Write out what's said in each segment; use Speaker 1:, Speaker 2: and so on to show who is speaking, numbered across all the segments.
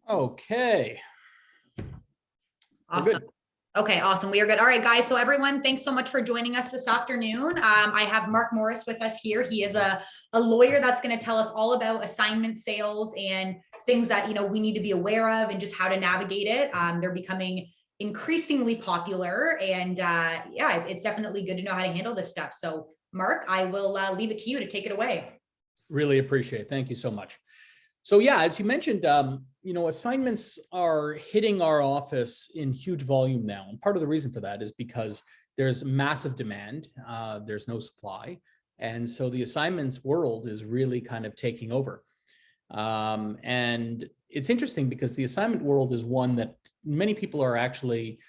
Speaker 1: Okay, we're
Speaker 2: Awesome.
Speaker 1: good.
Speaker 2: Okay, awesome. We are good. All right, guys. So everyone, thanks so much for joining us this afternoon. I have Mark Morris with us here. He is a lawyer that's going to tell us all about assignment sales and things that, we need to be aware of and just how to navigate it. They're becoming increasingly popular, and yeah, it's definitely good to know how to handle this stuff. So Mark, I will leave it to you to take it away.
Speaker 1: Really appreciate it. Thank you so much. So yeah, as you mentioned, assignments are hitting our office in huge volume now. And part of the reason for that is because there's massive demand, there's no supply. And so the assignments world is really kind of taking over. And it's interesting because the assignment world is one that many people are actually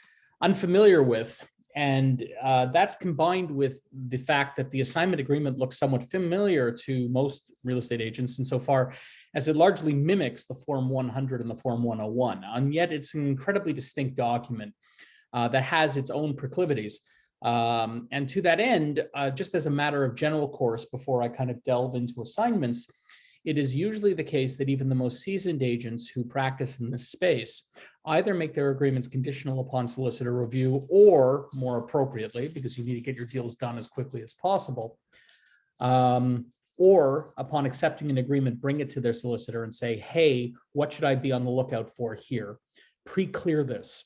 Speaker 1: unfamiliar with. And that's combined with the fact that the assignment agreement looks somewhat familiar to most real estate agents insofar as it largely mimics the Form 100 and the Form 101. And yet it's an incredibly distinct document that has its own proclivities. And to that end, just as a matter of general course, before I kind of delve into assignments, it is usually the case that even the most seasoned agents who practice in this space either make their agreements conditional upon solicitor review or, more appropriately, because you need to get your deals done as quickly as possible, or upon accepting an agreement, bring it to their solicitor and say, hey, what should I be on the lookout for here? Pre-clear this.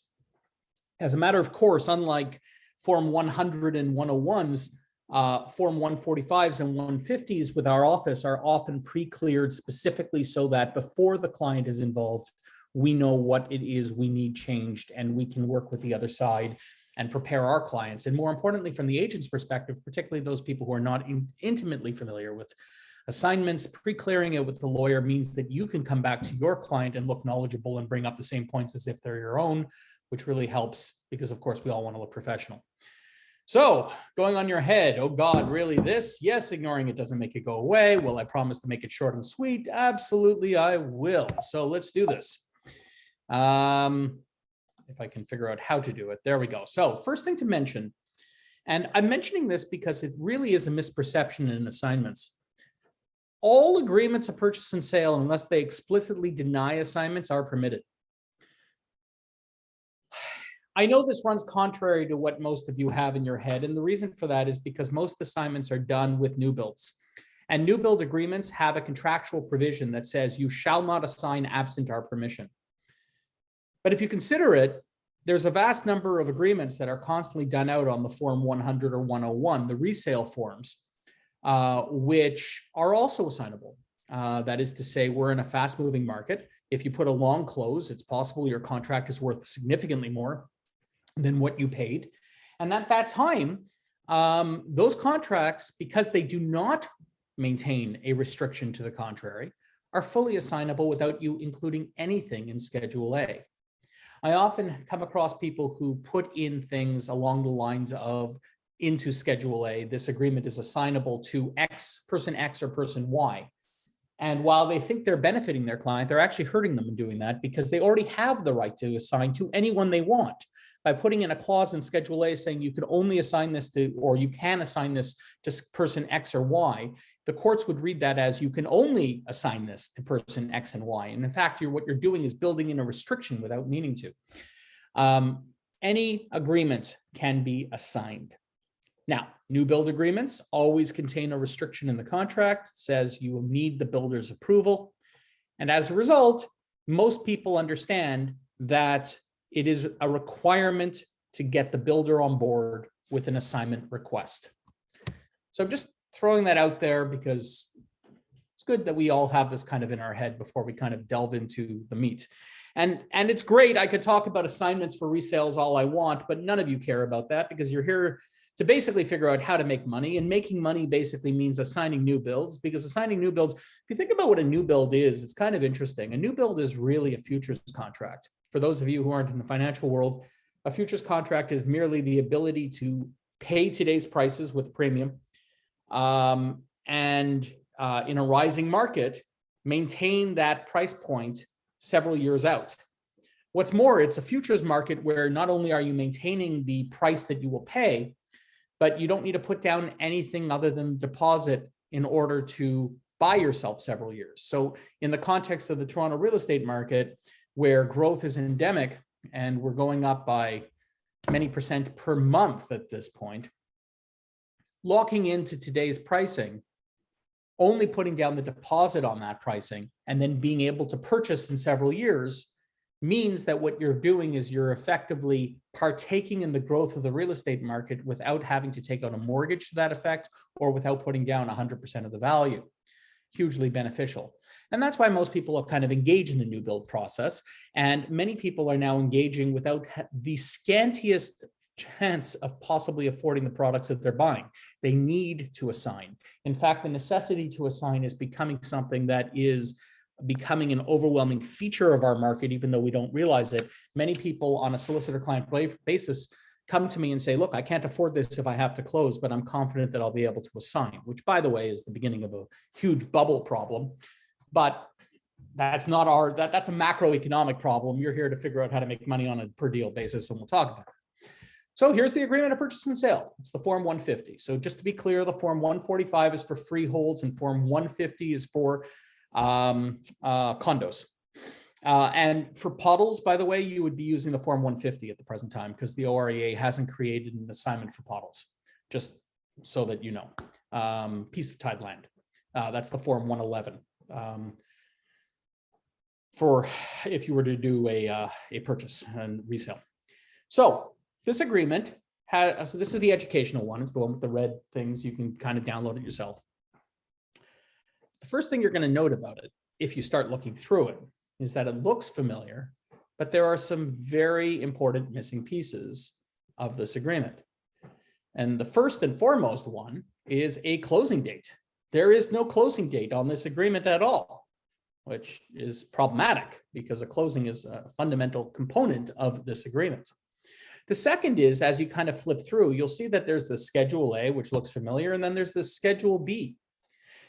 Speaker 1: As a matter of course, unlike Form 100 and 101s, Form 145s and 150s with our office are often pre-cleared specifically so that before the client is involved, we know what it is we need changed and we can work with the other side and prepare our clients. And more importantly, from the agent's perspective, particularly those people who are not intimately familiar with assignments, pre-clearing it with the lawyer means that you can come back to your client and look knowledgeable and bring up the same points as if they're your own, which really helps because, of course, we all want to look professional. So going on your head, oh God, really this? Yes, ignoring it doesn't make it go away. Will I promise to make it short and sweet? Absolutely, I will. So let's do this. If I can figure out how to do it. There we go. So first thing to mention, and I'm mentioning this because it really is a misperception in assignments. All agreements of purchase and sale, unless they explicitly deny assignments, are permitted. I know this runs contrary to what most of you have in your head, and the reason for that is because most assignments are done with new builds. And new build agreements have a contractual provision that says you shall not assign absent our permission. But if you consider it, there's a vast number of agreements that are constantly done out on the Form 100 or 101, the resale forms, which are also assignable. That is to say, we're in a fast-moving market. If you put a long close, it's possible your contract is worth significantly more than what you paid. And at that time, those contracts, because they do not maintain a restriction to the contrary, are fully assignable without you including anything in Schedule A. I often come across people who put in things along the lines of into Schedule A, this agreement is assignable to person X or person Y. And while they think they're benefiting their client, they're actually hurting them in doing that because they already have the right to assign to anyone they want. By putting in a clause in Schedule A saying you could only assign this to, or you can assign this to person X or Y, the courts would read that as you can only assign this to person X and Y. And in fact, what you're doing is building in a restriction without meaning to. Any agreement can be assigned. Now, new build agreements always contain a restriction in the contract that says you will need the builder's approval. And as a result, most people understand that it is a requirement to get the builder on board with an assignment request. So I'm just throwing that out there because it's good that we all have this kind of in our head before we kind of delve into the meat. And it's great. I could talk about assignments for resales all I want, but none of you care about that because you're here to basically figure out how to make money, and making money basically means assigning new builds, because assigning new builds, if you think about what a new build is, it's kind of interesting. A new build is really a futures contract. For those of you who aren't in the financial world, a futures contract is merely the ability to pay today's prices with premium, and in a rising market, maintain that price point several years out. What's more, it's a futures market where not only are you maintaining the price that you will pay, but you don't need to put down anything other than deposit in order to buy yourself several years. So in the context of the Toronto real estate market, where growth is endemic and we're going up by many percent per month at this point, locking into today's pricing, only putting down the deposit on that pricing and then being able to purchase in several years means that what you're doing is you're effectively partaking in the growth of the real estate market without having to take out a mortgage to that effect or without putting down 100% of the value. Hugely beneficial. And that's why most people have kind of engaged in the new build process. And many people are now engaging without the scantiest chance of possibly affording the products that they're buying. They need to assign. In fact, the necessity to assign is becoming something that is becoming an overwhelming feature of our market, even though we don't realize it. Many people on a solicitor client basis come to me and say, look, I can't afford this if I have to close, but I'm confident that I'll be able to assign, which by the way, is the beginning of a huge bubble problem. But that's not that's a macroeconomic problem. You're here to figure out how to make money on a per deal basis, and we'll talk about it. So here's the agreement of purchase and sale. It's the Form 150. So just to be clear, the Form 145 is for freeholds and Form 150 is for condos. And for puddles, by the way, you would be using the Form 150 at the present time because the OREA hasn't created an assignment for puddles, just so that you know. Piece of tied land. That's the Form 111 for if you were to do a purchase and resale. So this agreement has, so this is the educational one. It's the one with the red things. You can kind of download it yourself. The first thing you're going to note about it, if you start looking through it, is that it looks familiar, but there are some very important missing pieces of this agreement. And the first and foremost one is a closing date. There is no closing date on this agreement at all, which is problematic because a closing is a fundamental component of this agreement. The second is, as you kind of flip through, you'll see that there's the Schedule A, which looks familiar, and then there's the Schedule B.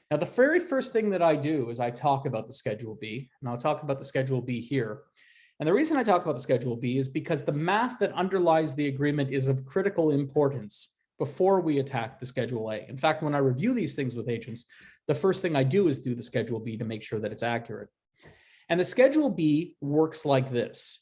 Speaker 1: Now, the very first thing that I do is I talk about the Schedule B, and I'll talk about the Schedule B here. And the reason I talk about the Schedule B is because the math that underlies the agreement is of critical importance before we attack the Schedule A. In fact, when I review these things with agents, the first thing I do is do the Schedule B to make sure that it's accurate. And the Schedule B works like this.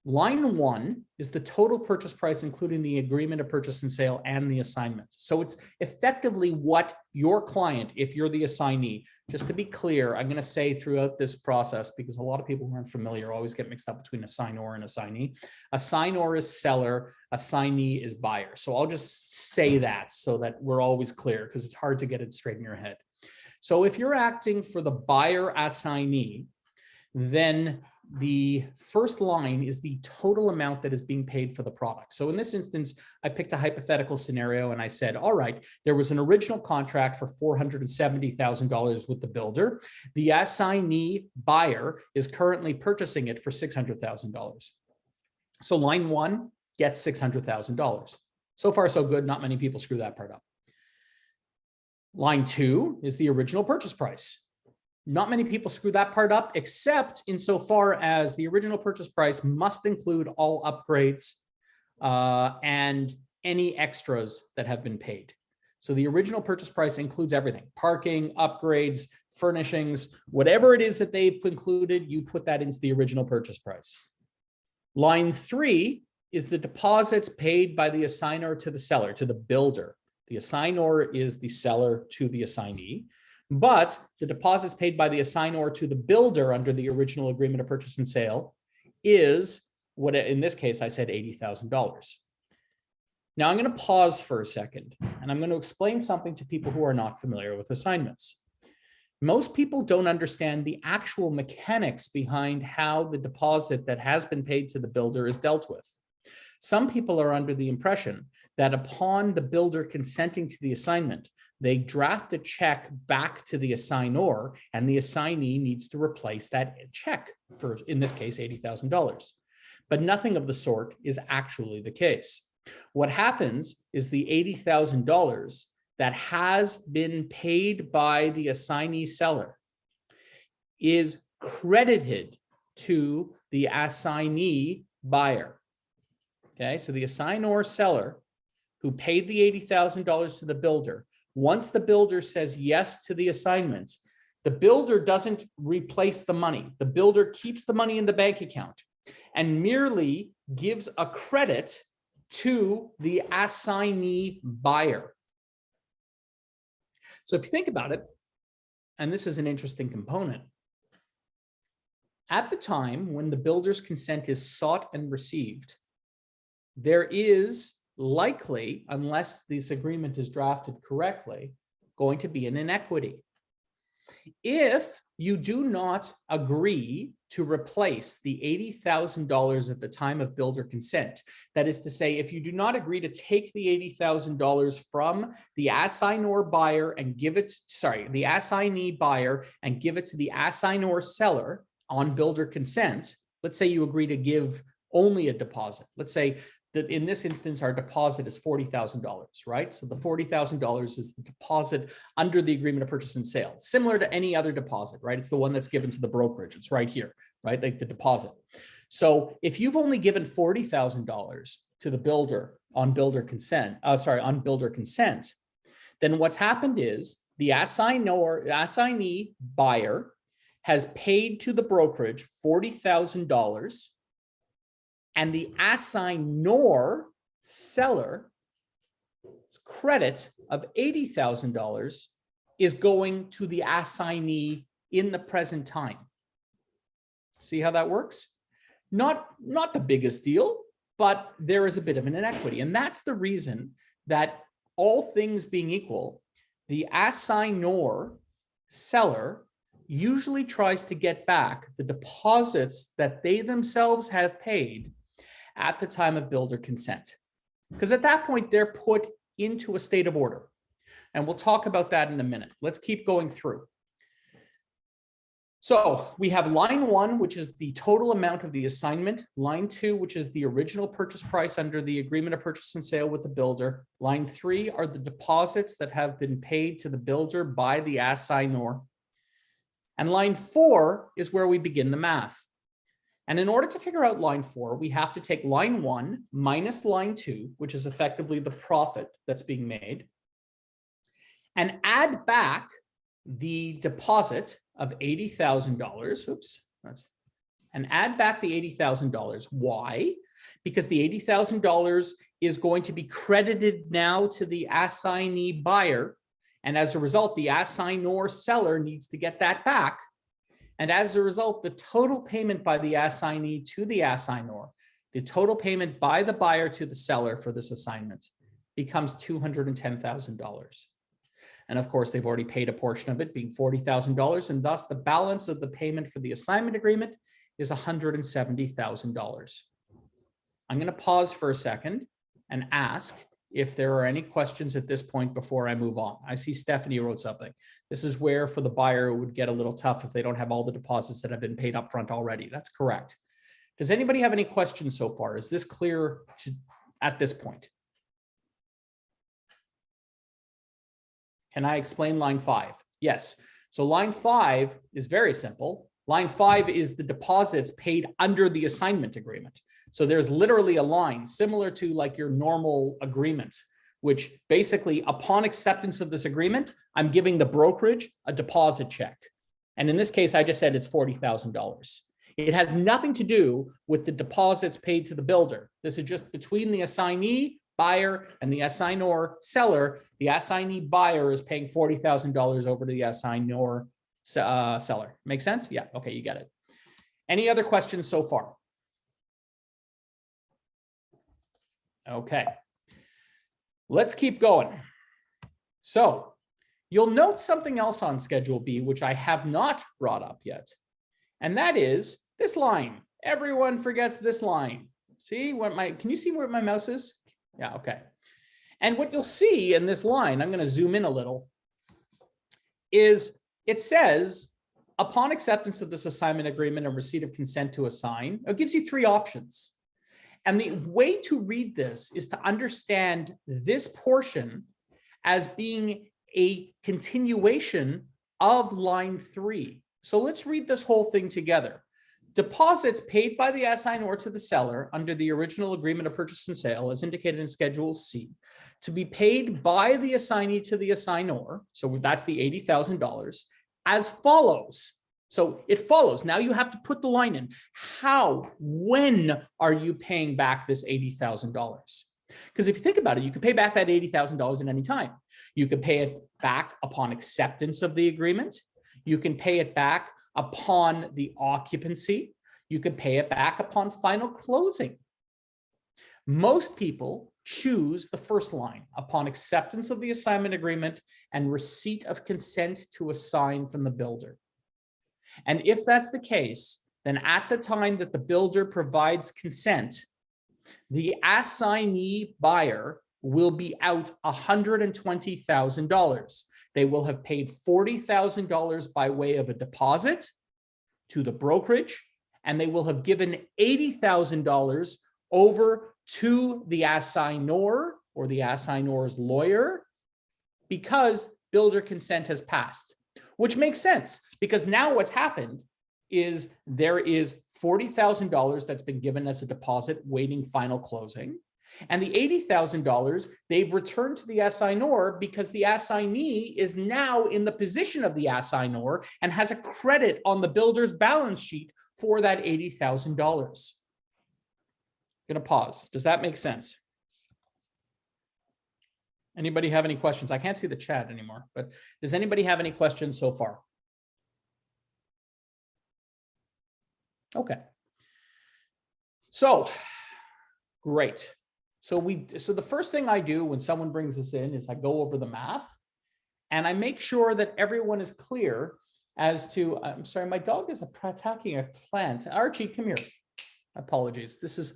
Speaker 1: Line 1 is the total purchase price, including the agreement of purchase and sale and the assignment. So it's effectively what your client, if you're the assignee, just to be clear, I'm going to say throughout this process, because a lot of people who aren't familiar always get mixed up between assignor and assignee. Assignor is seller, assignee is buyer. So I'll just say that so that we're always clear, because it's hard to get it straight in your head. So if you're acting for the buyer assignee, then the first line is the total amount that is being paid for the product. So in this instance, I picked a hypothetical scenario and I said, all right, there was an original contract for $470,000 with the builder. The assignee buyer is currently purchasing it for $600,000. So line 1 gets $600,000. So far, so good. Not many people screw that part up. Line 2 is the original purchase price. Not many people screw that part up, except insofar as the original purchase price must include all upgrades and any extras that have been paid. So the original purchase price includes everything: parking, upgrades, furnishings, whatever it is that they've included, you put that into the original purchase price. Line 3 is the deposits paid by the assignor to the seller, to the builder. The assignor is the seller to the assignee. But the deposits paid by the assignor to the builder under the original agreement of purchase and sale is what, in this case, I said $80,000. Now I'm going to pause for a second, and I'm going to explain something to people who are not familiar with assignments. Most people don't understand the actual mechanics behind how the deposit that has been paid to the builder is dealt with. Some people are under the impression that upon the builder consenting to the assignment, they draft a check back to the assignor, and the assignee needs to replace that check for, in this case, $80,000. But nothing of the sort is actually the case. What happens is the $80,000 that has been paid by the assignee seller is credited to the assignee buyer. Okay, so the assignor seller who paid the $80,000 to the builder, once the builder says yes to the assignment, The builder doesn't replace the money. The builder keeps the money in the bank account and merely gives a credit to the assignee buyer. So if you think about it, and this is an interesting component, at the time when the builder's consent is sought and received, there is likely, unless this agreement is drafted correctly, going to be an inequity. If you do not agree to replace the $80,000 at the time of builder consent, that is to say, if you do not agree to take the $80,000 from the assignor buyer and give it, the assignee buyer and give it to the assignor seller on builder consent, let's say you agree to give only a deposit. Let's say that in this instance, our deposit is $40,000, right? So the $40,000 is the deposit under the agreement of purchase and sale, similar to any other deposit, right? It's the one that's given to the brokerage. It's right here, right? Like the deposit. So if you've only given $40,000 to the builder on builder consent, then what's happened is the assignee buyer has paid to the brokerage $40,000, and the assignor seller's credit of $80,000 is going to the assignee in the present time. See how that works? Not the biggest deal, but there is a bit of an inequity. And that's the reason that, all things being equal, the assignor seller usually tries to get back the deposits that they themselves have paid at the time of builder consent. Because at that point, they're put into a state of order. And we'll talk about that in a minute. Let's keep going through. So we have line 1, which is the total amount of the assignment. Line 2, which is the original purchase price under the agreement of purchase and sale with the builder. Line 3 are the deposits that have been paid to the builder by the assignor. And line 4 is where we begin the math. And in order to figure out line 4, we have to take line 1 minus line 2, which is effectively the profit that's being made, and add back the deposit of $80,000. Oops, and add back the $80,000. Why? Because the $80,000 is going to be credited now to the assignee buyer. And as a result, the assignor seller needs to get that back. And as a result, the total payment by the assignee to the assignor, the total payment by the buyer to the seller for this assignment becomes $210,000. And of course, they've already paid a portion of it, being $40,000. And thus the balance of the payment for the assignment agreement is $170,000. I'm going to pause for a second and ask if there are any questions at this point before I move on. I see Stephanie wrote something. This is where for the buyer, it would get a little tough if they don't have all the deposits that have been paid up front already. That's correct. Does anybody have any questions so far? Is this clear at this point? Can I explain line 5? Yes. So line 5 is very simple. Line 5 is the deposits paid under the assignment agreement. So there's literally a line similar to like your normal agreement, which basically upon acceptance of this agreement, I'm giving the brokerage a deposit check. And in this case, I just said it's $40,000. It has nothing to do with the deposits paid to the builder. This is just between the assignee buyer and the assignor seller. The assignee buyer is paying $40,000 over to the assignor seller. Make sense? Yeah. Okay. You get it. Any other questions so far? Okay. Let's keep going. So you'll note something else on Schedule B, which I have not brought up yet. And that is this line. Everyone forgets this line. See what can you see where my mouse is? Yeah. Okay. And what you'll see in this line, I'm going to zoom in a little, is it says, upon acceptance of this assignment agreement and receipt of consent to assign, it gives you 3 options. And the way to read this is to understand this portion as being a continuation of line 3. So let's read this whole thing together. Deposits paid by the assignor to the seller under the original agreement of purchase and sale, as indicated in Schedule C, to be paid by the assignee to the assignor, so that's the $80,000, as follows. So it follows. Now you have to put the line in. How, when are you paying back this $80,000? Because if you think about it, you can pay back that $80,000 at any time. You can pay it back upon acceptance of the agreement. You can pay it back upon the occupancy. You can pay it back upon final closing. Most people choose the first line, upon acceptance of the assignment agreement and receipt of consent to assign from the builder. And if that's the case, then at the time that the builder provides consent, the assignee buyer will be out $120,000. They will have paid $40,000 by way of a deposit to the brokerage, and they will have given $80,000 over to the assignor or the assignor's lawyer because builder consent has passed, which makes sense because now what's happened is there is $40,000 that's been given as a deposit waiting final closing. And the $80,000 they've returned to the assignor because the assignee is now in the position of the assignor and has a credit on the builder's balance sheet for that $80,000. Going to pause. Does that make sense? Anybody have any questions? I can't see the chat anymore, but does anybody have any questions so far? Okay. So, great. So the first thing I do when someone brings this in is I go over the math and I make sure that everyone is clear as to, I'm sorry, my dog is attacking a plant. Archie, come here. Apologies. This is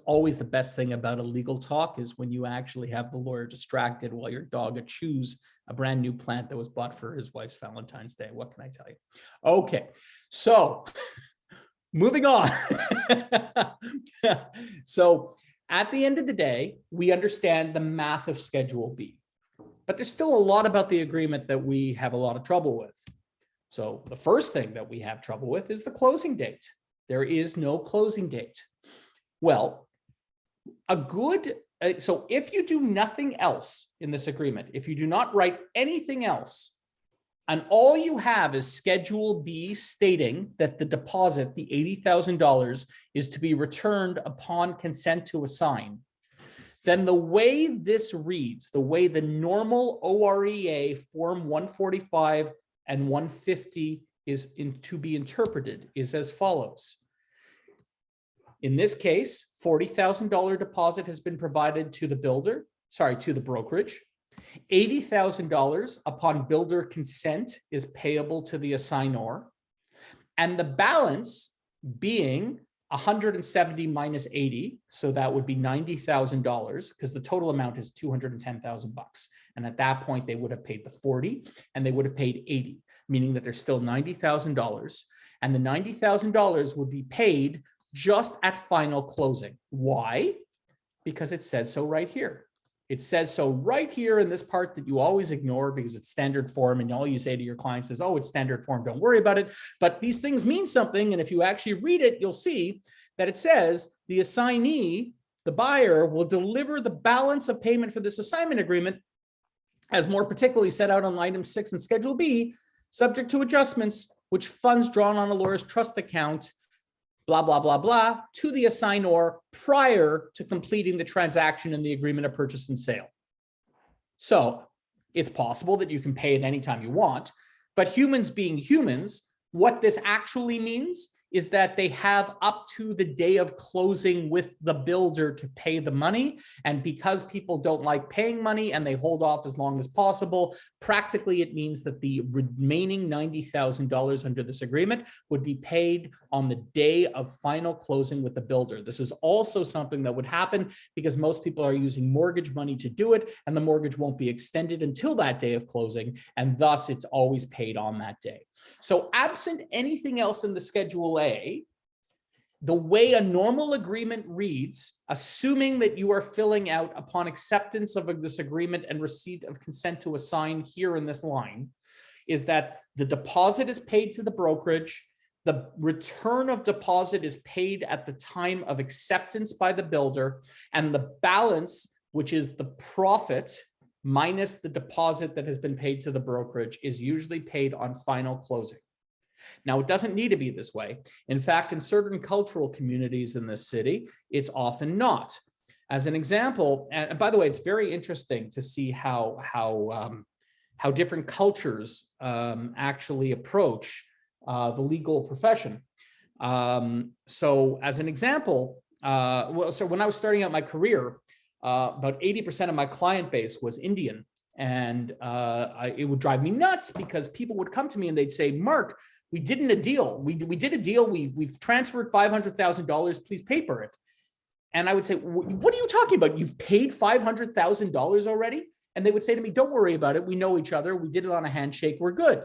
Speaker 1: always the best thing about a legal talk is when you actually have the lawyer distracted while your dog chews a brand new plant that was bought for his wife's Valentine's Day. What can I tell you? Okay, so moving on. So at the end of the day, we understand the math of Schedule B, but there's still a lot about the agreement that we have a lot of trouble with. So the first thing that we have trouble with is the closing date. There is no closing date. Well, so if you do nothing else in this agreement, if you do not write anything else, and all you have is Schedule B stating that the deposit, the $80,000, is to be returned upon consent to assign, then the way this reads, the way the normal OREA Form 145 and 150 is to be interpreted is as follows. In this case, $40,000 deposit has been provided to the builder, to the brokerage. $80,000 upon builder consent is payable to the assignor. And the balance being 170 minus 80, so that would be $90,000 because the total amount is $210,000. And at that point, they would have paid the 40 and they would have paid 80, meaning that there's still $90,000. And the $90,000 would be paid just at final closing. Why? Because it says so right here. It says so right here in this part that you always ignore because it's standard form and all you say to your clients is, oh, it's standard form, don't worry about it. But these things mean something. And if you actually read it, you'll see that it says the assignee, the buyer, will deliver the balance of payment for this assignment agreement as more particularly set out on item 6 in Schedule B, subject to adjustments, which funds drawn on a lawyer's trust account, blah, blah, blah, blah, to the assignor prior to completing the transaction in the agreement of purchase and sale. So it's possible that you can pay it anytime you want, but humans being humans, what this actually means is that they have up to the day of closing with the builder to pay the money. And because people don't like paying money and they hold off as long as possible, practically it means that the remaining $90,000 under this agreement would be paid on the day of final closing with the builder. This is also something that would happen because most people are using mortgage money to do it, and the mortgage won't be extended until that day of closing, and thus it's always paid on that day. So absent anything else in the Schedule A, the way a normal agreement reads, assuming that you are filling out upon acceptance of this agreement and receipt of consent to assign here in this line, is that the deposit is paid to the brokerage, the return of deposit is paid at the time of acceptance by the builder, and the balance, which is the profit minus the deposit that has been paid to the brokerage is usually paid on final closing. Now, it doesn't need to be this way. In fact, in certain cultural communities in this city, it's often not. As an example, and by the way, it's very interesting to see how different cultures actually approach the legal profession. So as an example, so when I was starting out my career, about 80% of my client base was Indian. And it would drive me nuts because people would come to me and they'd say, Mark, we did a deal. We did a deal. We've transferred $500,000. Please paper it. And I would say, what are you talking about? You've paid $500,000 already? And they would say to me, don't worry about it. We know each other. We did it on a handshake. We're good.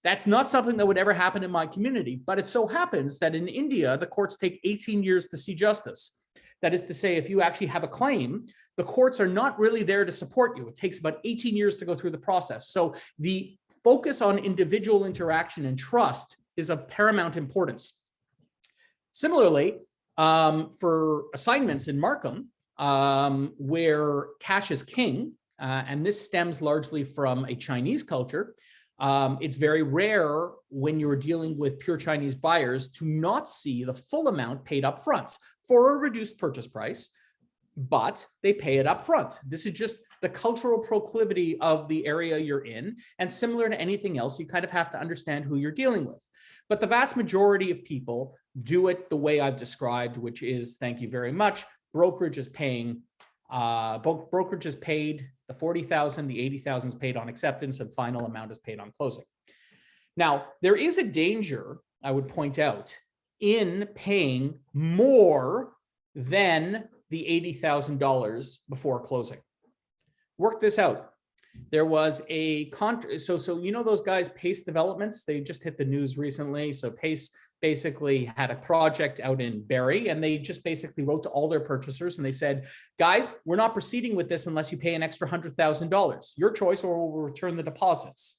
Speaker 1: That's not something that would ever happen in my community. But it so happens that in India, the courts take 18 years to see justice. That is to say, if you actually have a claim, the courts are not really there to support you. It takes about 18 years to go through the process. So the focus on individual interaction and trust is of paramount importance. Similarly, for assignments in Markham, where cash is king, and this stems largely from a Chinese culture, it's very rare when you're dealing with pure Chinese buyers to not see the full amount paid up front for a reduced purchase price, but they pay it up front. This is just the cultural proclivity of the area you're in. And similar to anything else, you kind of have to understand who you're dealing with. But the vast majority of people do it the way I've described, which is, thank you very much, brokerage is paying, brokerage is paid, the 40,000, the 80,000 is paid on acceptance, and final amount is paid on closing. Now, there is a danger, I would point out, in paying more than the $80,000 before closing. Work this out. There was a so you know those guys, Pace Developments, they just hit the news recently. So Pace basically had a project out in Barrie, and they just basically wrote to all their purchasers and they said, guys, we're not proceeding with this unless you pay an extra $100,000. Your choice, or we'll return the deposits.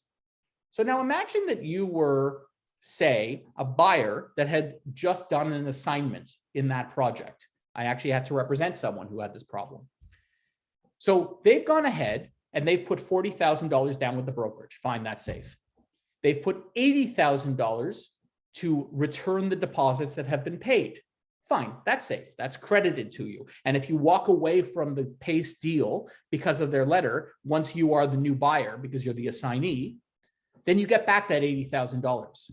Speaker 1: So now imagine that you were, say, a buyer that had just done an assignment in that project. I actually had to represent someone who had this problem. So they've gone ahead and they've put $40,000 down with the brokerage. Fine, that's safe. They've put $80,000 to return the deposits that have been paid. Fine, that's safe. That's credited to you. And if you walk away from the Pace deal because of their letter, once you are the new buyer, because you're the assignee, then you get back that $80,000.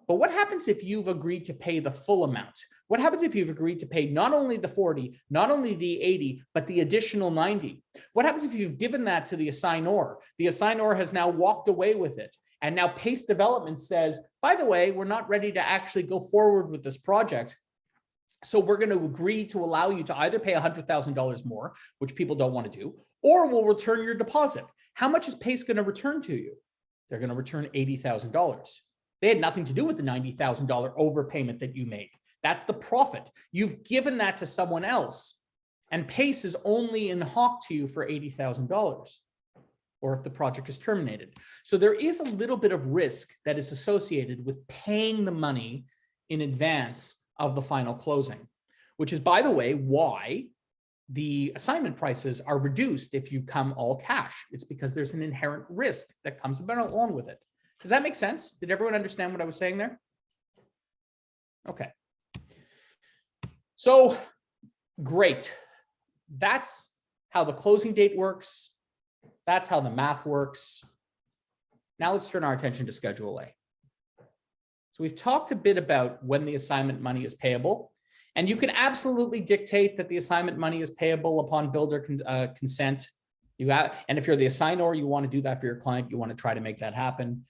Speaker 1: But what happens if you've agreed to pay the full amount? What happens if you've agreed to pay not only the 40, not only the 80, but the additional 90? What happens if you've given that to the assignor? The assignor has now walked away with it. And now Pace Development says, by the way, we're not ready to actually go forward with this project. So we're going to agree to allow you to either pay $100,000 more, which people don't want to do, or we'll return your deposit. How much is Pace going to return to you? They're going to return $80,000. They had nothing to do with the $90,000 overpayment that you made. That's the profit. You've given that to someone else, and Pace is only in hock to you for $80,000, or if the project is terminated. So there is a little bit of risk that is associated with paying the money in advance of the final closing, which is, by the way, why the assignment prices are reduced if you come all cash. It's because there's an inherent risk that comes about along with it. Does that make sense? Did everyone understand what I was saying there? Okay. So great. That's how the closing date works. That's how the math works. Now let's turn our attention to Schedule A. So we've talked a bit about when the assignment money is payable, and you can absolutely dictate that the assignment money is payable upon builder consent. And if you're the assignor, you want to do that for your client, you want to try to make that happen.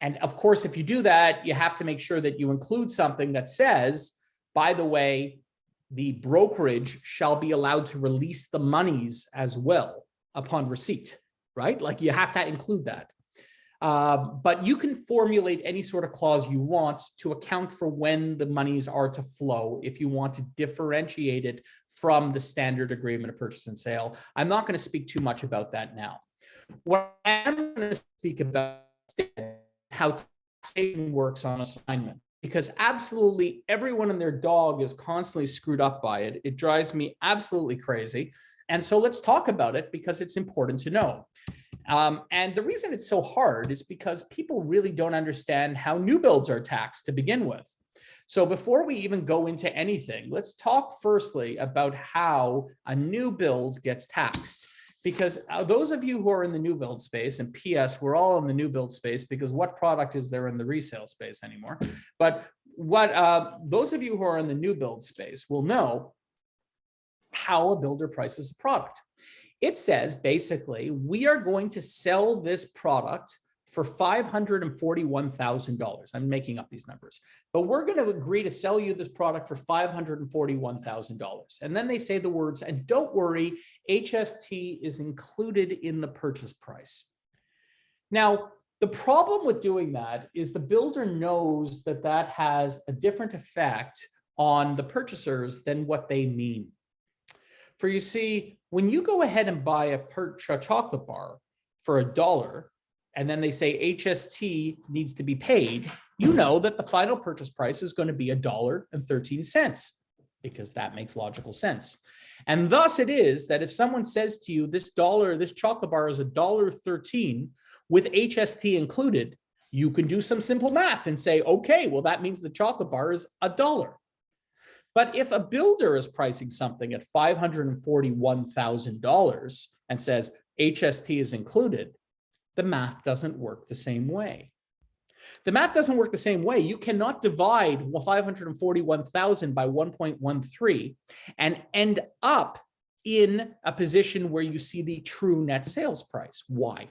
Speaker 1: And of course, if you do that, you have to make sure that you include something that says, by the way, the brokerage shall be allowed to release the monies as well upon receipt, right? Like you have to include that. But you can formulate any sort of clause you want to account for when the monies are to flow if you want to differentiate it from the standard agreement of purchase and sale. I'm not going to speak too much about that now. What I am going to speak about is how taxation works on assignment, because absolutely everyone and their dog is constantly screwed up by it. It drives me absolutely crazy. And so let's talk about it because it's important to know. And the reason it's so hard is because people really don't understand how new builds are taxed to begin with. So before we even go into anything, let's talk firstly about how a new build gets taxed. Because those of you who are in the new build space, and PS, we're all in the new build space because what product is there in the resale space anymore? But what those of you who are in the new build space will know how a builder prices a product. It says basically, we are going to sell this product for $541,000. I'm making up these numbers, but we're going to agree to sell you this product for $541,000. And then they say the words, and don't worry, HST is included in the purchase price. Now, the problem with doing that is the builder knows that that has a different effect on the purchasers than what they mean. For you see, when you go ahead and buy a chocolate bar for $1, and then they say HST needs to be paid, you know that the final purchase price is going to be $1.13 because that makes logical sense. And thus it is that if someone says to you, this chocolate bar is $1.13 with HST included, you can do some simple math and say, okay, well, that means the chocolate bar is $1. But if a builder is pricing something at $541,000 and says HST is included, the math doesn't work the same way. The math doesn't work the same way. You cannot divide 541,000 by 1.13 and end up in a position where you see the true net sales price. Why?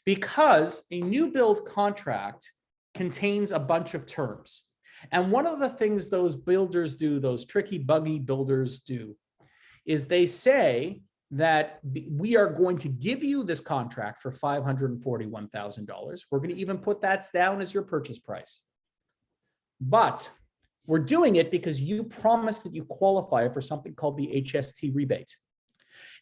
Speaker 1: Because a new build contract contains a bunch of terms. And one of the things those builders do, those tricky, buggy builders do, is they say that we are going to give you this contract for $541,000. We're going to even put that down as your purchase price. But we're doing it because you promised that you qualify for something called the HST rebate.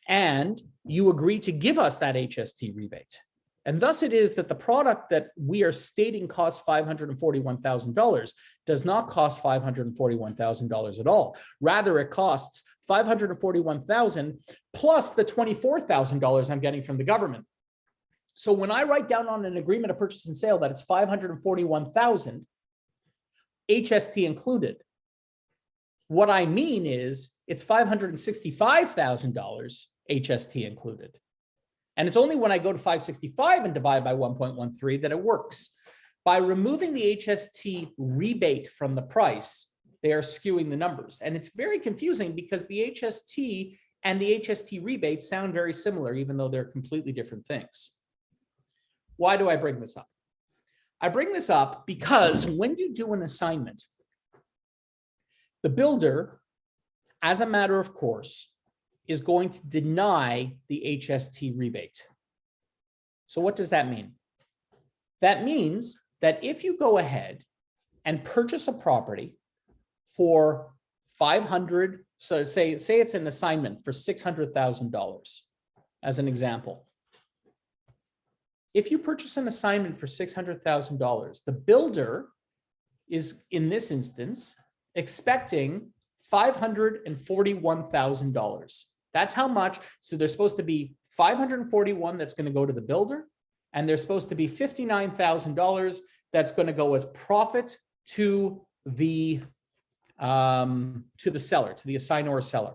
Speaker 1: And you agree to give us that HST rebate. And thus it is that the product that we are stating costs $541,000 does not cost $541,000 at all. Rather, it costs $541,000 plus the $24,000 I'm getting from the government. So when I write down on an agreement of purchase and sale that it's $541,000, HST included, what I mean is it's $565,000 HST included. And it's only when I go to 565 and divide by 1.13 that it works. By removing the HST rebate from the price, they are skewing the numbers. And it's very confusing because the HST and the HST rebate sound very similar, even though they're completely different things. Why do I bring this up? I bring this up because when you do an assignment, the builder, as a matter of course, is going to deny the HST rebate. So what does that mean? That means that if you go ahead and purchase a property for $500, so say it's an assignment for $600,000 as an example. If you purchase an assignment for $600,000, the builder is, in this instance, expecting $541,000. That's how much. So there's supposed to be $541 that's going to go to the builder, and there's supposed to be $59,000 that's going to go as profit to the seller, to the assignor seller.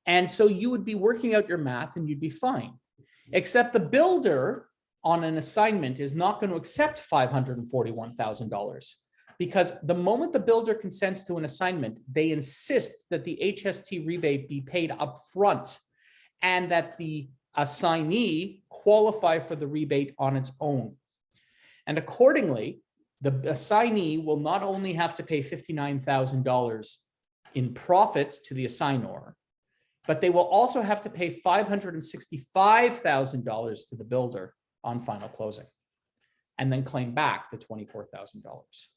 Speaker 1: And so you would be working out your math and you'd be fine. Except the builder on an assignment is not going to accept $541,000. Because the moment the builder consents to an assignment, they insist that the HST rebate be paid up front and that the assignee qualify for the rebate on its own. And accordingly, the assignee will not only have to pay $59,000 in profit to the assignor, but they will also have to pay $565,000 to the builder on final closing and then claim back the $24,000.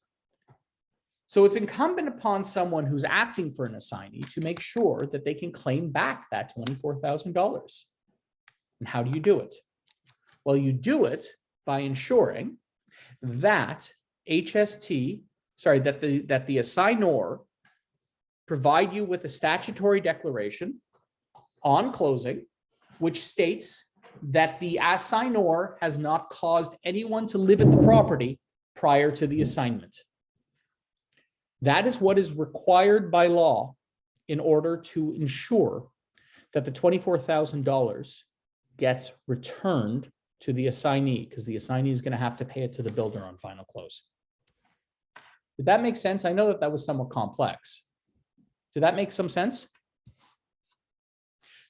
Speaker 1: So it's incumbent upon someone who's acting for an assignee to make sure that they can claim back that $24,000. And how do you do it? Well, you do it by ensuring that the assignor provide you with a statutory declaration on closing, which states that the assignor has not caused anyone to live at the property prior to the assignment. That is what is required by law in order to ensure that the $24,000 gets returned to the assignee, because the assignee is going to have to pay it to the builder on final close. Did that make sense? I know that that was somewhat complex. Did that make some sense?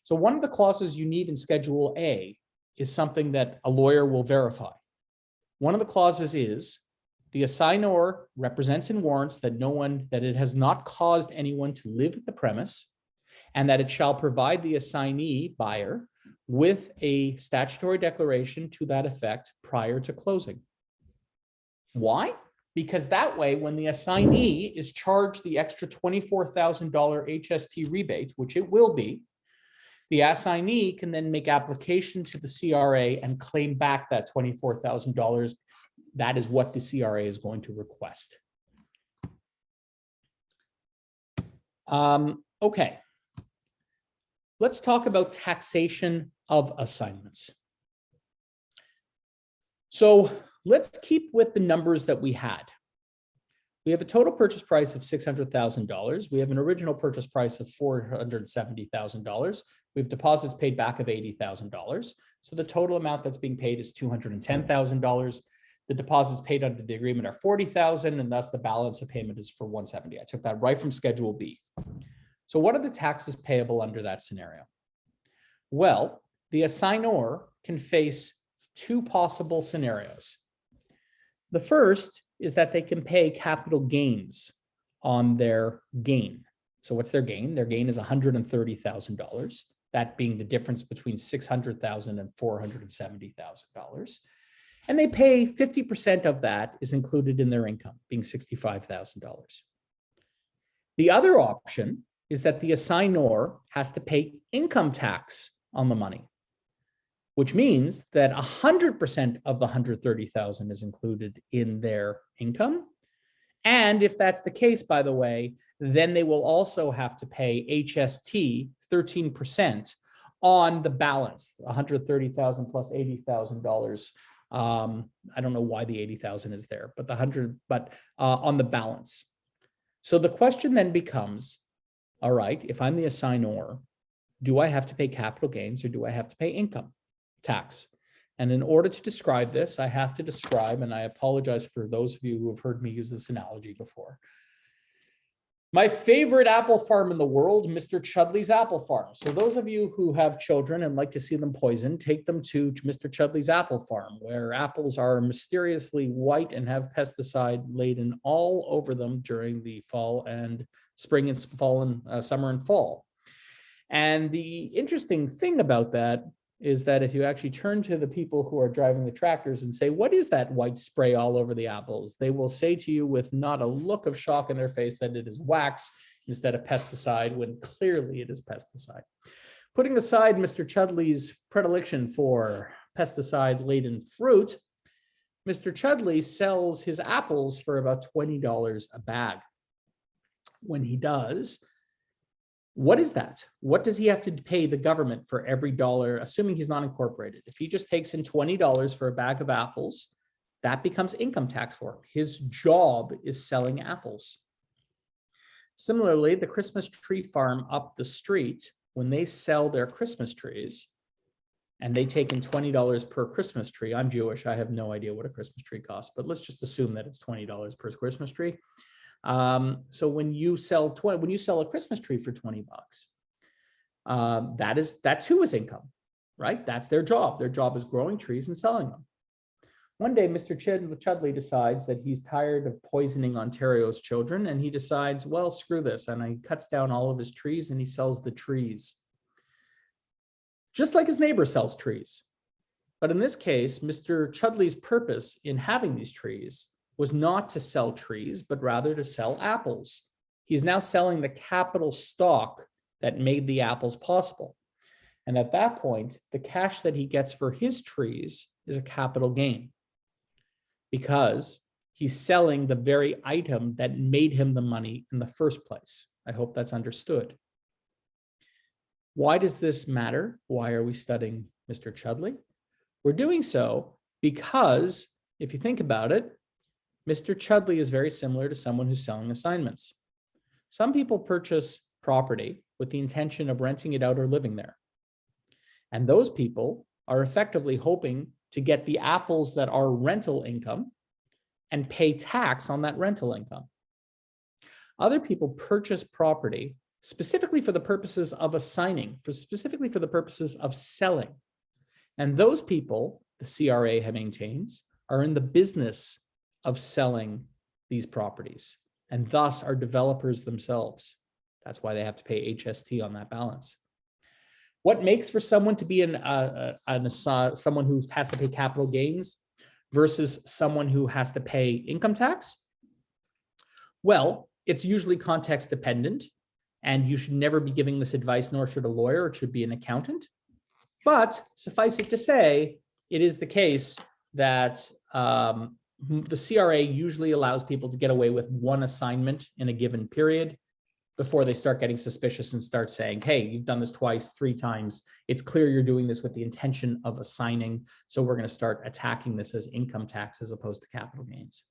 Speaker 1: So one of the clauses you need in Schedule A is something that a lawyer will verify. One of the clauses is the assignor represents and warrants that that it has not caused anyone to live at the premise, and that it shall provide the assignee buyer with a statutory declaration to that effect prior to closing. Why? Because that way, when the assignee is charged the extra $24,000 HST rebate, which it will be, the assignee can then make application to the CRA and claim back that $24,000. That is what the CRA is going to request. Okay. Let's talk about taxation of assignments. So let's keep with the numbers that we had. We have a total purchase price of $600,000. We have an original purchase price of $470,000. We have deposits paid back of $80,000. So the total amount that's being paid is $210,000. The deposits paid under the agreement are $40,000, and thus the balance of payment is for $170,000. I took that right from Schedule B. So what are the taxes payable under that scenario? Well, the assignor can face two possible scenarios. The first is that they can pay capital gains on their gain. So what's their gain? Their gain is $130,000, that being the difference between $600,000 and $470,000. And they pay 50% of that is included in their income, being $65,000. The other option is that the assignor has to pay income tax on the money, which means that 100% of the $130,000 is included in their income. And if that's the case, by the way, then they will also have to pay HST 13% on the balance, $130,000 plus $80,000. I don't know why the 80,000 is there, but on the balance. So the question then becomes, all right, if I'm the assignor, do I have to pay capital gains or do I have to pay income tax? And in order to describe this, I have to describe, and I apologize for those of you who have heard me use this analogy before, my favorite apple farm in the world, Mr. Chudley's Apple Farm. So those of you who have children and like to see them poisoned, take them to Mr. Chudley's Apple Farm, where apples are mysteriously white and have pesticide laden all over them during the fall and spring and fall and summer and fall. And the interesting thing about that is that if you actually turn to the people who are driving the tractors and say, what is that white spray all over the apples? They will say to you with not a look of shock in their face that it is wax instead of pesticide, when clearly it is pesticide. Putting aside Mr. Chudley's predilection for pesticide-laden fruit, Mr. Chudley sells his apples for about $20 a bag. When he does, what is that? What does he have to pay the government for every dollar, assuming he's not incorporated? If he just takes in $20 for a bag of apples, that becomes income tax for him. His job is selling apples. Similarly, the Christmas tree farm up the street, when they sell their Christmas trees and they take in $20 per Christmas tree, I'm Jewish, I have no idea what a Christmas tree costs, but let's just assume that it's $20 per Christmas tree. So when you sell a Christmas tree for $20, that too is income, right? That's their job. Their job is growing trees and selling them. One day, Mr. Chudley decides that he's tired of poisoning Ontario's children, and he decides, well, screw this, and he cuts down all of his trees and he sells the trees, just like his neighbor sells trees. But in this case, Mr. Chudley's purpose in having these trees was not to sell trees, but rather to sell apples. He's now selling the capital stock that made the apples possible. And at that point, the cash that he gets for his trees is a capital gain, because he's selling the very item that made him the money in the first place. I hope that's understood. Why does this matter? Why are we studying Mr. Chudley? We're doing so because if you think about it, Mr. Chudley is very similar to someone who's selling assignments. Some people purchase property with the intention of renting it out or living there. And those people are effectively hoping to get the apples that are rental income and pay tax on that rental income. Other people purchase property specifically for the purposes of assigning, specifically for the purposes of selling. And those people, the CRA maintains, are in the business of selling these properties and thus are developers themselves. That's why they have to pay HST on that balance. What makes for someone to be someone who has to pay capital gains versus someone who has to pay income tax? Well, it's usually context dependent, and you should never be giving this advice, nor should a lawyer. It should be an accountant. But suffice it to say, it is the case that the CRA usually allows people to get away with one assignment in a given period before they start getting suspicious and start saying, hey, you've done this twice, 3 times. It's clear you're doing this with the intention of assigning. So we're going to start attacking this as income tax as opposed to capital gains.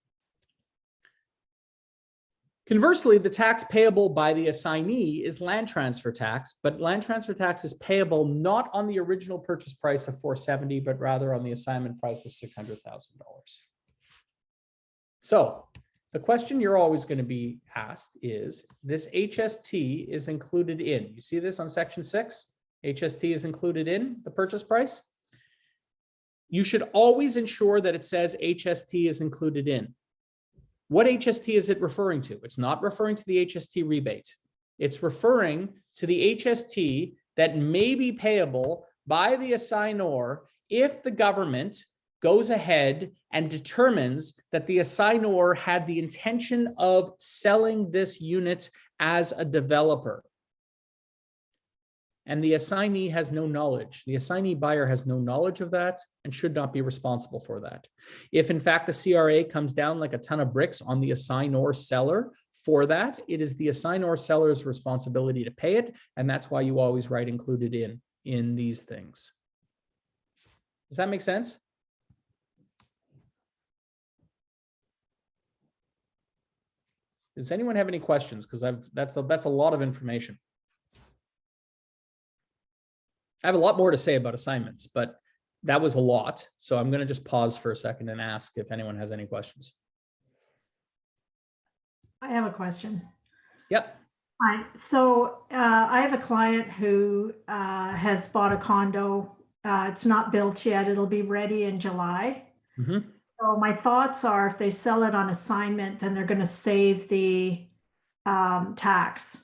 Speaker 1: Conversely, the tax payable by the assignee is land transfer tax, but land transfer tax is payable not on the original purchase price of $470,000, but rather on the assignment price of $600,000. So the question you're always going to be asked is, this HST is included in, you see this on section 6, HST is included in the purchase price. You should always ensure that it says HST is included in. What HST is it referring to? It's not referring to the HST rebate. It's referring to the HST that may be payable by the assignor if the government goes ahead and determines that the assignor had the intention of selling this unit as a developer. And the assignee has no knowledge. The assignee buyer has no knowledge of that and should not be responsible for that. If in fact the CRA comes down like a ton of bricks on the assignor seller for that, it is the assignor seller's responsibility to pay it. And that's why you always write included in these things. Does that make sense? Does anyone have any questions? Because that's a lot of information. I have a lot more to say about assignments, but that was a lot. So I'm going to just pause for a second and ask if anyone has any questions.
Speaker 3: I have a question.
Speaker 1: Yep.
Speaker 3: Hi. So I have a client who has bought a condo. It's not built yet. It'll be ready in July.
Speaker 1: Mm-hmm.
Speaker 3: So my thoughts are, if they sell it on assignment, then they're going to save the tax.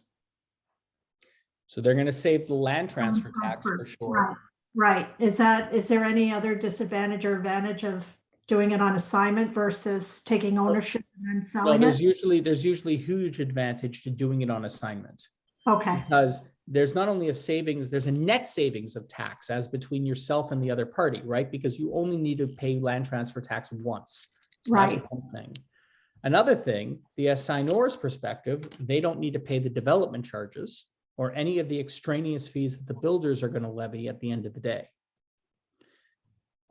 Speaker 1: So they're going to save the land transfer tax for sure.
Speaker 3: Right. Is there any other disadvantage or advantage of doing it on assignment versus taking ownership and then selling
Speaker 1: No,
Speaker 3: it?
Speaker 1: there's usually huge advantage to doing it on assignment.
Speaker 3: Okay.
Speaker 1: Because there's not only a savings, there's a net savings of tax as between yourself and the other party, right? Because you only need to pay land transfer tax once.
Speaker 3: Right.
Speaker 1: That's one thing. Another thing, the assignor's perspective, they don't need to pay the development charges or any of the extraneous fees that the builders are going to levy at the end of the day.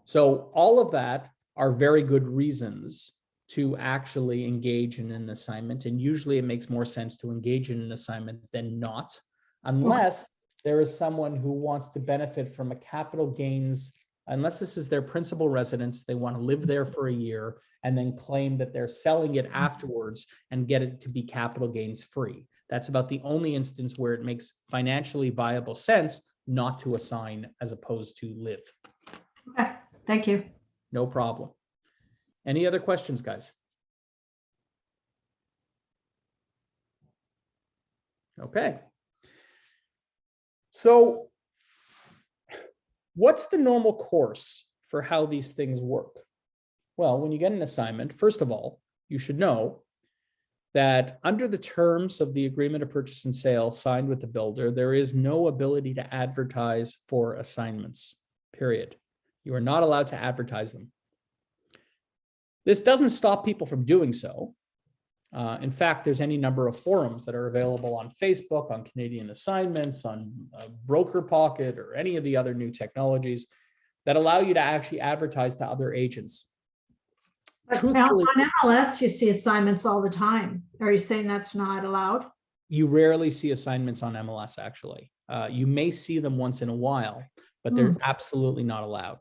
Speaker 1: So all of that are very good reasons to actually engage in an assignment. And usually it makes more sense to engage in an assignment than not, unless there is someone who wants to benefit from a capital gains, unless this is their principal residence, they want to live there for a year and then claim that they're selling it afterwards and get it to be capital gains free. That's about the only instance where it makes financially viable sense not to assign as opposed to live.
Speaker 3: Okay. Thank you.
Speaker 1: No problem. Any other questions, guys? Okay. So what's the normal course for how these things work? Well, when you get an assignment, first of all, you should know that under the terms of the agreement of purchase and sale signed with the builder, there is no ability to advertise for assignments, period. You are not allowed to advertise them. This doesn't stop people from doing so. In fact, there's any number of forums that are available on Facebook, on Canadian Assignments, on Broker Pocket, or any of the other new technologies that allow you to actually advertise to other agents.
Speaker 3: But now on MLS, you see assignments all the time. Are you saying that's not allowed?
Speaker 1: You rarely see assignments on MLS, actually. You may see them once in a while, but they're absolutely not allowed.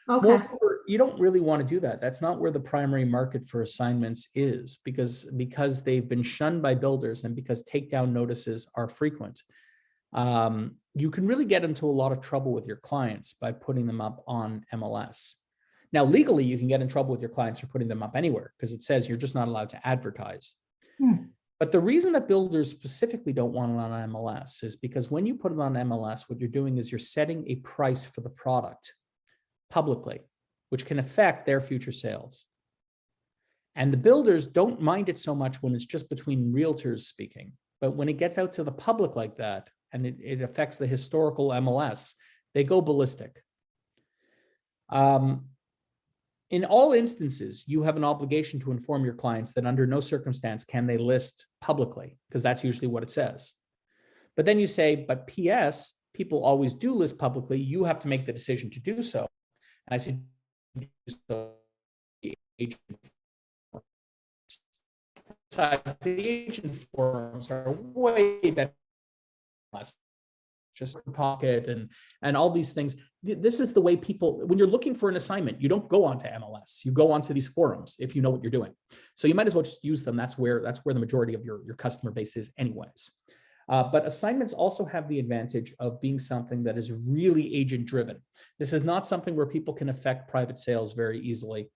Speaker 3: Okay.
Speaker 1: Moreover, you don't really want to do that. That's not where the primary market for assignments is, because they've been shunned by builders and because takedown notices are frequent. You can really get into a lot of trouble with your clients by putting them up on MLS. Now, legally, you can get in trouble with your clients for putting them up anywhere because it says you're just not allowed to advertise. But the reason that builders specifically don't want it on MLS is because when you put it on MLS, what you're doing is you're setting a price for the product publicly, which can affect their future sales. And the builders don't mind it so much when it's just between realtors speaking, but when it gets out to the public like that, and it affects the historical MLS, they go ballistic. In all instances, you have an obligation to inform your clients that under no circumstance can they list publicly, because that's usually what it says. But then you say, but PS, people always do list publicly. You have to make the decision to do so. And I said, the agent forums are way better. Just Pocket and all these things. This is the way people, when you're looking for an assignment, you don't go onto MLS, you go onto these forums if you know what you're doing. So you might as well just use them. That's where the majority of your customer base is anyways. But assignments also have the advantage of being something that is really agent driven. This is not something where people can affect private sales very easily.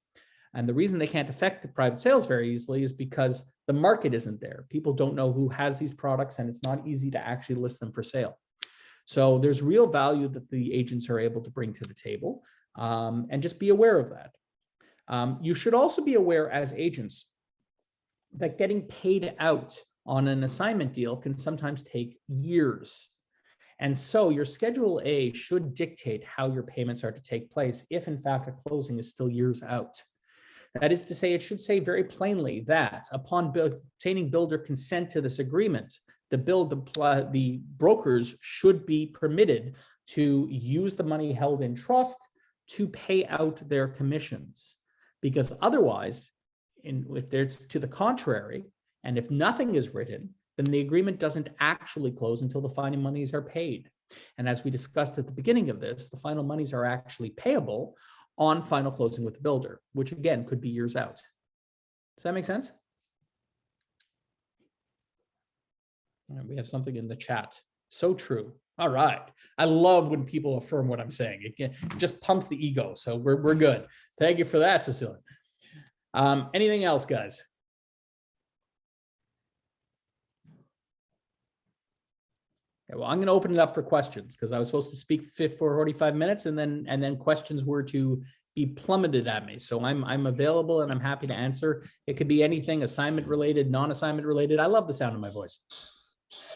Speaker 1: And the reason they can't affect the private sales very easily is because the market isn't there. People don't know who has these products, and it's not easy to actually list them for sale. So there's real value that the agents are able to bring to the table, and just be aware of that. You should also be aware as agents that getting paid out on an assignment deal can sometimes take years. And so your Schedule A should dictate how your payments are to take place if in fact a closing is still years out. That is to say, it should say very plainly that upon obtaining builder consent to this agreement, the brokers should be permitted to use the money held in trust to pay out their commissions. Because otherwise, if there's to the contrary, and if nothing is written, then the agreement doesn't actually close until the final monies are paid. And as we discussed at the beginning of this, the final monies are actually payable on final closing with the builder, which again could be years out. Does that make sense? All right, we have something in the chat. So true. All right. I love when people affirm what I'm saying. It just pumps the ego. So we're good. Thank you for that, Cecilia. Anything else, guys? Okay, well, I'm going to open it up for questions because I was supposed to speak for 45 minutes and then questions were to be plummeted at me. So I'm available and I'm happy to answer. It could be anything assignment related, non-assignment related. I love the sound of my voice.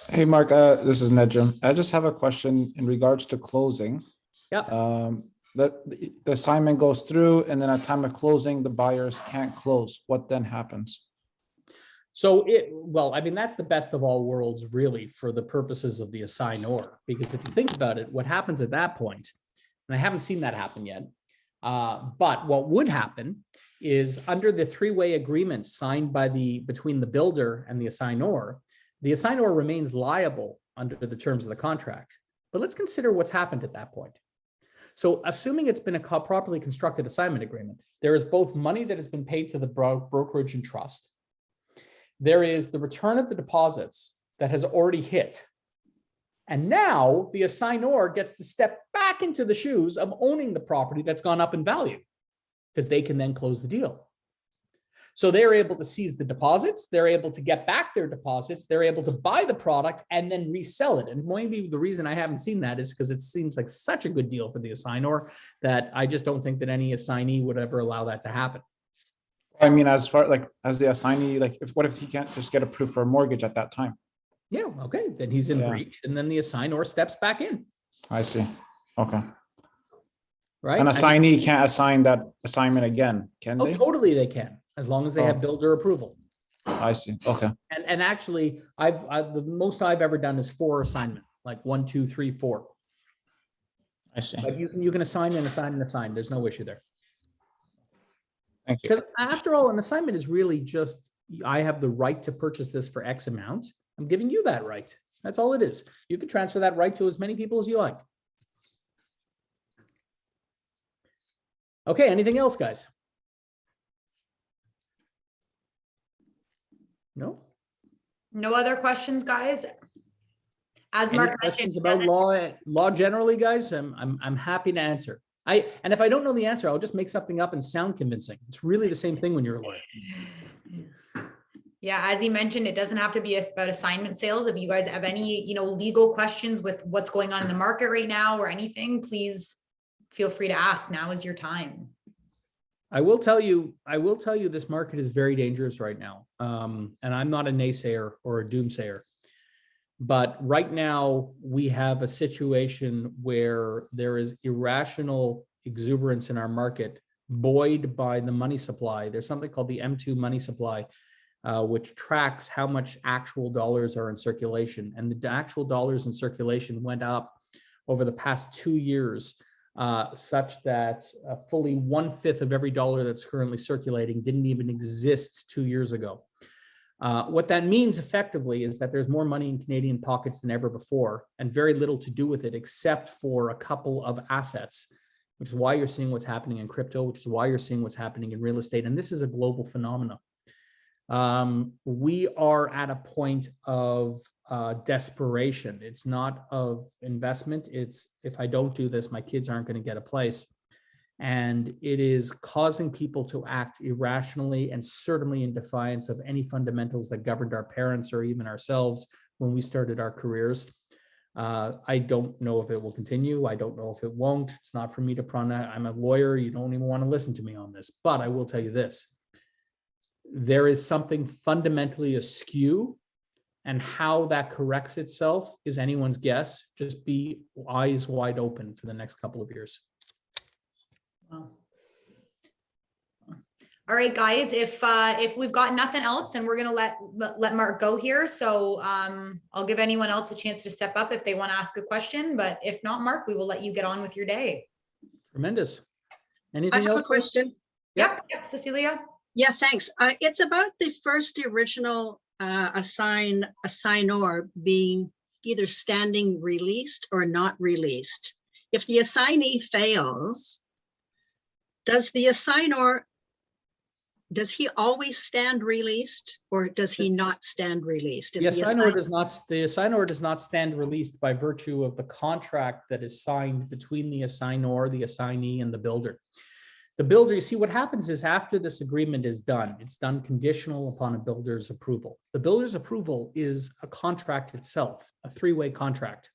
Speaker 4: Hey, Mark, this is Nedjam. I just have a question in regards to closing.
Speaker 1: Yeah.
Speaker 4: The assignment goes through and then at time of closing, the buyers can't close. What then happens?
Speaker 1: So well, I mean, that's the best of all worlds, really, for the purposes of the assignor, because if you think about it, what happens at that point, and I haven't seen that happen yet, but what would happen is under the three-way agreement signed between the builder and the assignor remains liable under the terms of the contract. But let's consider what's happened at that point. So assuming it's been a properly constructed assignment agreement, there is both money that has been paid to the brokerage and trust. There is the return of the deposits that has already hit. And now the assignor gets to step back into the shoes of owning the property that's gone up in value because they can then close the deal. So they're able to seize the deposits, they're able to get back their deposits, they're able to buy the product and then resell it. And maybe the reason I haven't seen that is because it seems like such a good deal for the assignor that I just don't think that any assignee would ever allow that to happen.
Speaker 4: I mean, as far as the assignee, what if he can't just get approved for a mortgage at that time?
Speaker 1: Yeah, okay, then he's in
Speaker 4: Yeah.
Speaker 1: breach and then the assignor steps back in.
Speaker 4: I see. Okay.
Speaker 1: Right?
Speaker 4: An assignee can't assign that assignment again, can
Speaker 1: Oh,
Speaker 4: they?
Speaker 1: totally they can, as long as they have builder approval.
Speaker 4: I see. Okay.
Speaker 1: And actually, the most I've ever done is 4 assignments, like 1, 2, 3, 4.
Speaker 4: I see.
Speaker 1: But you can assign and assign and assign. There's no issue there.
Speaker 4: Thank you.
Speaker 1: Because after all, an assignment is really just, I have the right to purchase this for X amount. I'm giving you that right. That's all it is. You can transfer that right to as many people as you like. Okay, anything else, guys? No?
Speaker 2: No other questions, guys? As
Speaker 1: Any
Speaker 2: Mark
Speaker 1: questions
Speaker 2: mentioned,
Speaker 1: about law generally, guys? I'm happy to answer. And if I don't know the answer, I'll just make something up and sound convincing. It's really the same thing when you're a lawyer.
Speaker 2: yeah, as he mentioned, it doesn't have to be about assignment sales. If you guys have any, legal questions with what's going on in the market right now or anything, please feel free to ask. Now is your time.
Speaker 1: I will tell you this market is very dangerous right now. And I'm not a naysayer or a doomsayer. But right now we have a situation where there is irrational exuberance in our market, buoyed by the money supply. There's something called the M2 money supply, which tracks how much actual dollars are in circulation. And the actual dollars in circulation went up over the past 2 years, such that fully 1/5 of every dollar that's currently circulating didn't even exist 2 years ago. What that means effectively is that there's more money in Canadian pockets than ever before, and very little to do with it except for a couple of assets, which is why you're seeing what's happening in crypto, which is why you're seeing what's happening in real estate. And this is a global phenomenon. We are at a point of desperation. It's not of investment. It's, if I don't do this, my kids aren't going to get a place. And it is causing people to act irrationally and certainly in defiance of any fundamentals that governed our parents or even ourselves when we started our careers. I don't know if it will continue. I don't know if it won't. It's not for me to I'm a lawyer. You don't even want to listen to me on this. But I will tell you this. There is something fundamentally askew, and how that corrects itself is anyone's guess. Just be eyes wide open for the next couple of years.
Speaker 2: All right, guys, if we've got nothing else, then we're gonna let Mark go here. So I'll give anyone else a chance to step up if they want to ask a question, but if not, Mark, we will let you get on with your day.
Speaker 1: Tremendous.
Speaker 5: I
Speaker 1: Anything
Speaker 5: have
Speaker 1: else?
Speaker 5: a question.
Speaker 2: Yep, Cecilia.
Speaker 5: Yeah, thanks. It's about the first original assignor being either standing released or not released. If the assignee fails, does the assignor, does he always stand released, or does he not stand released?
Speaker 1: The assignor does not stand released by virtue of the contract that is signed between the assignor, the assignee, and the builder. The builder, you see, what happens is after this agreement is done, it's done conditional upon a builder's approval. The builder's approval is a contract itself, a 3-way contract.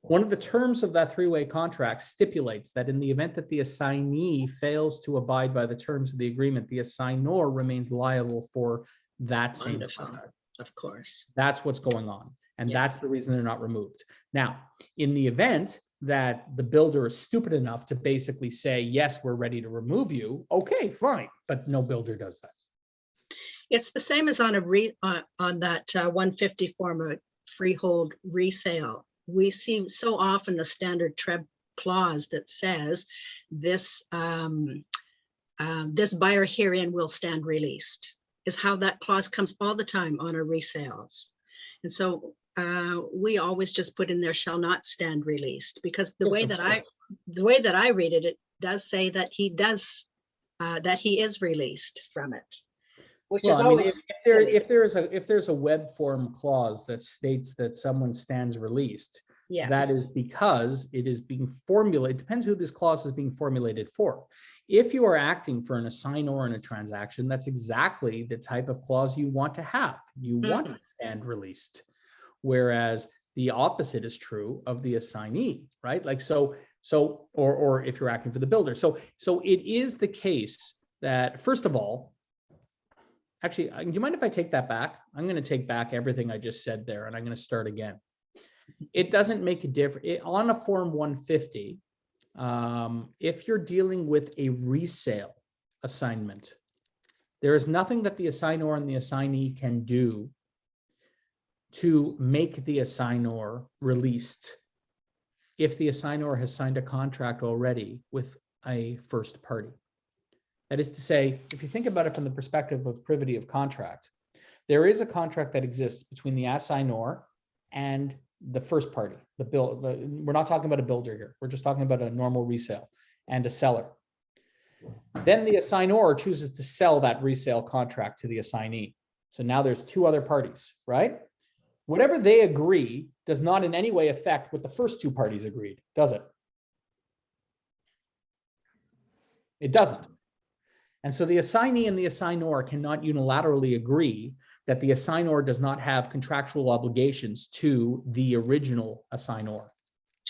Speaker 1: One of the terms of that 3-way contract stipulates that in the event that the assignee fails to abide by the terms of the agreement, the assignor remains liable for that same contract.
Speaker 5: Of course.
Speaker 1: That's what's going on. And
Speaker 5: Yeah.
Speaker 1: that's the reason they're not removed. Now, in the event that the builder is stupid enough to basically say, yes, we're ready to remove you, okay, fine. But no builder does that.
Speaker 5: It's the same as on on that 150 form of freehold resale. We see so often the standard TREB clause that says this this buyer herein will stand released, is how that clause comes all the time on our resales. And so we always just put in there shall not stand released, because the way that I read it, it does say that he does that he is released from it. Which
Speaker 1: Well,
Speaker 5: is
Speaker 1: I mean,
Speaker 5: always
Speaker 1: if there's a web form clause that states that someone stands released,
Speaker 5: yes.
Speaker 1: that is because it is being formulated. It depends who this clause is being formulated for. If you are acting for an assignor in a transaction, that's exactly the type of clause you want to have. You want to stand released, whereas the opposite is true of the assignee, right? Like or if you're acting for the builder. So it is the case that, first of all, actually, do you mind if I take that back? I'm going to take back everything I just said there, and I'm going to start again. It doesn't make a difference on a Form 150. If you're dealing with a resale assignment, There is nothing that the assignor and the assignee can do to make the assignor released if the assignor has signed a contract already with a first party. That is to say, if you think about it from the perspective of privity of contract, there is a contract that exists between the assignor and the first party, we're not talking about a builder here. We're just talking about a normal resale and a seller. Then the assignor chooses to sell that resale contract to the assignee. So now there's two other parties, right? Whatever they agree does not in any way affect what the first two parties agreed, does it? It doesn't. And so the assignee and the assignor cannot unilaterally agree that the assignor does not have contractual obligations to the original assignor,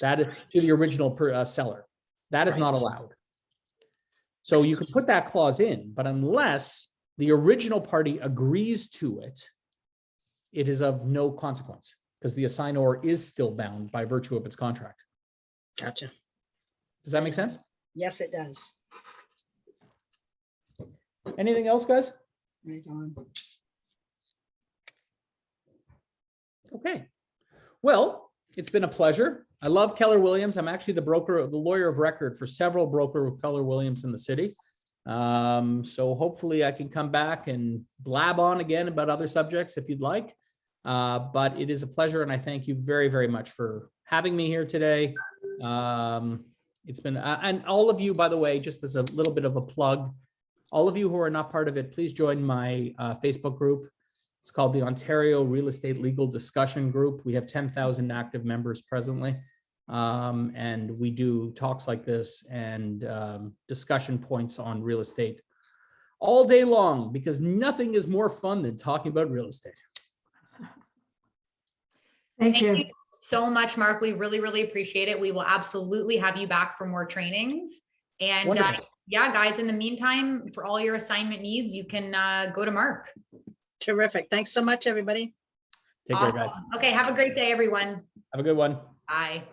Speaker 1: that is to the original seller. That is not allowed. So you can put that clause in, but unless the original party agrees to it, it is of no consequence because the assignor is still bound by virtue of its contract.
Speaker 5: Gotcha.
Speaker 1: Does that make sense?
Speaker 5: Yes, it does.
Speaker 1: Anything else, guys?
Speaker 5: Right on.
Speaker 1: Okay. Well, it's been a pleasure. I love Keller Williams. I'm actually the lawyer of record for several broker of Keller Williams in the city. So hopefully I can come back and blab on again about other subjects if you'd like. But it is a pleasure, and I thank you very, very much for having me here today. It's been, and all of you, by the way, just as a little bit of a plug, all of you who are not part of it, please join my Facebook group. It's called the Ontario Real Estate Legal Discussion Group. We have 10,000 active members presently. And we do talks like this and discussion points on real estate all day long, because nothing is more fun than talking about real estate.
Speaker 3: Thank you.
Speaker 2: so much, Mark. We really, really appreciate it. We will absolutely have you back for more trainings. And yeah, guys, in the meantime, for all your assignment needs, you can go to Mark.
Speaker 5: Terrific. Thanks so much, everybody.
Speaker 1: Take care, guys.
Speaker 2: Okay, have a great day, everyone.
Speaker 1: Have a good one.
Speaker 2: Bye.